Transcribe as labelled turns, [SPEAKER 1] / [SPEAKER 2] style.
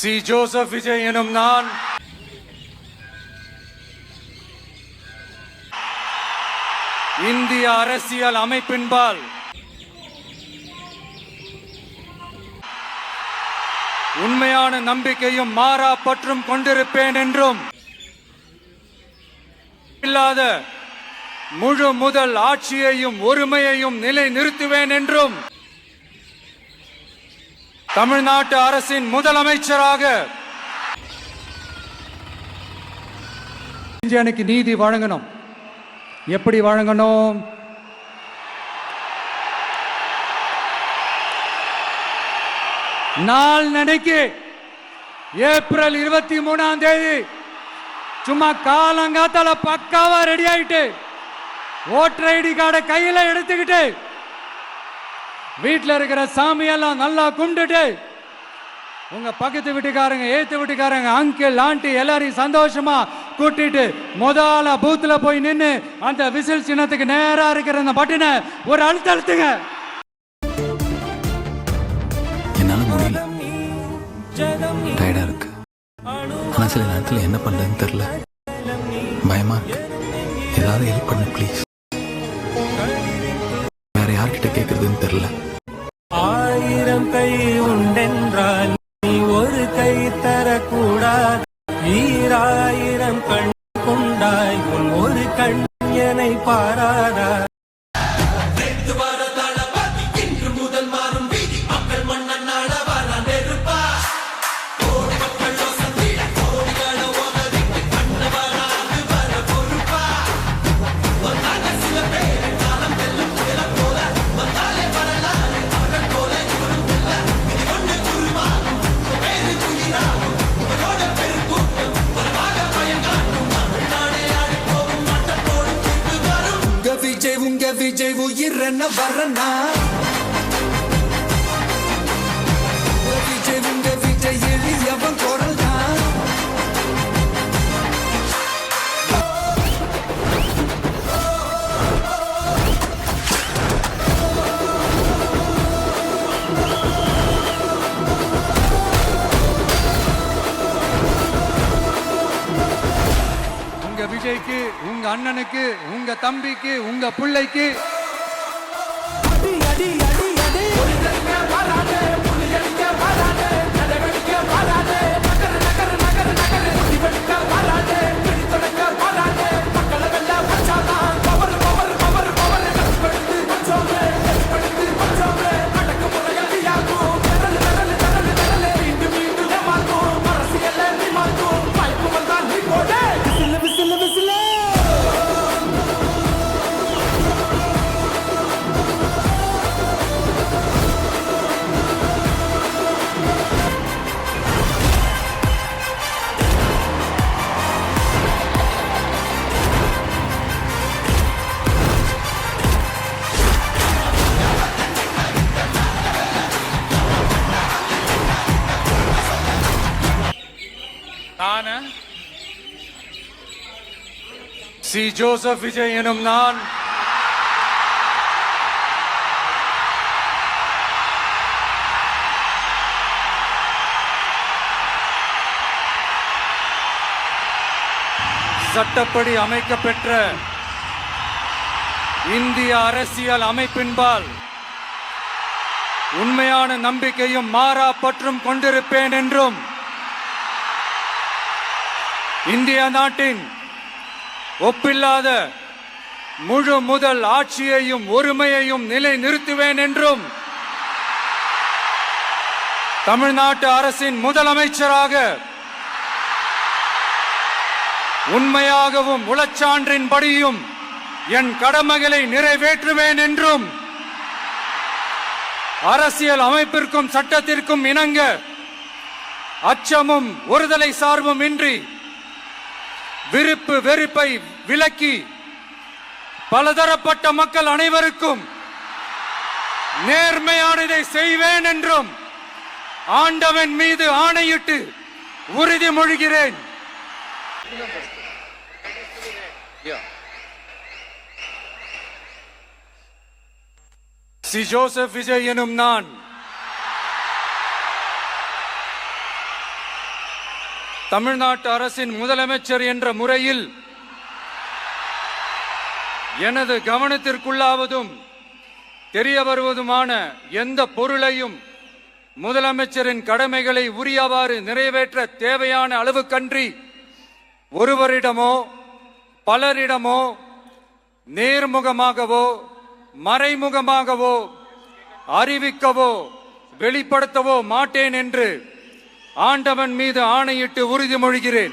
[SPEAKER 1] C. Joseph Vijay எனும் நான் இந்திய அரசியல் அமைப்பின்பால் உண்மையான நம்பிக்கையும் மாறா பற்றும் கொண்டிருப்பேன் என்றும் இல்லாத முழு முதல் ஆட்சியையும் ஒருமையையும் நிலை நிறுத்துவேன் என்றும் தமிழ்நாட்டு அரசின் முதலமைச்சராக எனக்கு நீதி வழங்கணும். எப்படி வழங்கணும்? நாள் நினைக்கு ஏப்ரல் 23ஆம் தேதி சும்மா காலங்காத்தால பக்காவா ரெடி ஆயிட்டு ஓட்டர் ஐடி கார்டை கையில எடுத்துக்கிட்டு வீட்டில் இருக்கிற சாமியெல்லாம் நல்லா கும்பிட்டுட்டு உங்க பக்கத்து வீட்டுக்காரங்க ஏத்து வீட்டுக்காரங்க அங்கிள் ஆண்டி எல்லாரையும் சந்தோஷமா கூட்டிட்டு முதல்ல பூத்துல போய் நின்று அந்த விசில் சின்னத்துக்கு நேரா இருக்கிற அந்த பட்டினை ஒரு அழுத்துங்க.
[SPEAKER 2] என்னால முடியல, டயர்டா இருக்கு. ஆனா சில நேரத்தில் என்ன பண்றதுன்னு தெரியல, பயமா இருக்கு. ஏதாவது ஹெல்ப் பண்ணு ப்ளீஸ். வேற யார்கிட்ட கேட்கறதுன்னு தெரியல.
[SPEAKER 3] 1000 கை உண்டென்றால் நீ ஒரு கை தரக்கூடாது. 1000 கண் கொண்டாய் உன் ஒரு கண் என்னை பாராதா. உங்க விஜய் உயிரன வரனா விஜய் உங்க விஜய் எளியவன் குரல் தான்.
[SPEAKER 1] உங்க விஜய்க்கு, உங்க அண்ணனுக்கு, உங்க தம்பிக்கு, உங்க பிள்ளைக்கு சி. ஜோசப் விஜய் எனும் நான் சட்டப்படி அமைக்கப்பெற்ற இந்திய அரசியல் அமைப்பின்பால் உண்மையான நம்பிக்கையும் மாறா பற்றும் கொண்டிருப்பேன் என்றும் இந்திய நாட்டின் ஒப்பில்லாத முழு முதல் ஆட்சியையும் ஒருமையையும் நிலை நிறுத்துவேன் என்றும் தமிழ்நாட்டு அரசின் முதலமைச்சராக உண்மையாகவும் உளச்சான்றின்படியும் என் கடமைகளை நிறைவேற்றுவேன் என்றும் அரசியல் அமைப்பிற்கும் சட்டத்திற்கும் இணங்க அச்சமும் ஒருதலை சார்பும் இன்றி விருப்பு வெறுப்பை விலக்கி பலதரப்பட்ட மக்கள் அனைவருக்கும் நேர்மையானதை செய்வேன் என்றும் ஆண்டவன் மீது ஆணையிட்டு உறுதிமொழிகிறேன். சி. ஜோசப் விஜய் எனும் நான் தமிழ்நாட்டு அரசின் முதலமைச்சர் என்ற முறையில் எனது கவனத்திற்குள்ளாவதும் தெரிய வருவதுமான எந்த பொருளையும் முதலமைச்சரின் கடமைகளை உரியவாறு நிறைவேற்ற தேவையான அளவுக்கன்றி ஒருவரிடமோ பலரிடமோ நேர்முகமாகவோ மறைமுகமாகவோ அறிவிக்கவோ வெளிப்படுத்தவோ மாட்டேன் என்று ஆண்டவன் மீது ஆணையிட்டு உறுதிமொழிகிறேன்.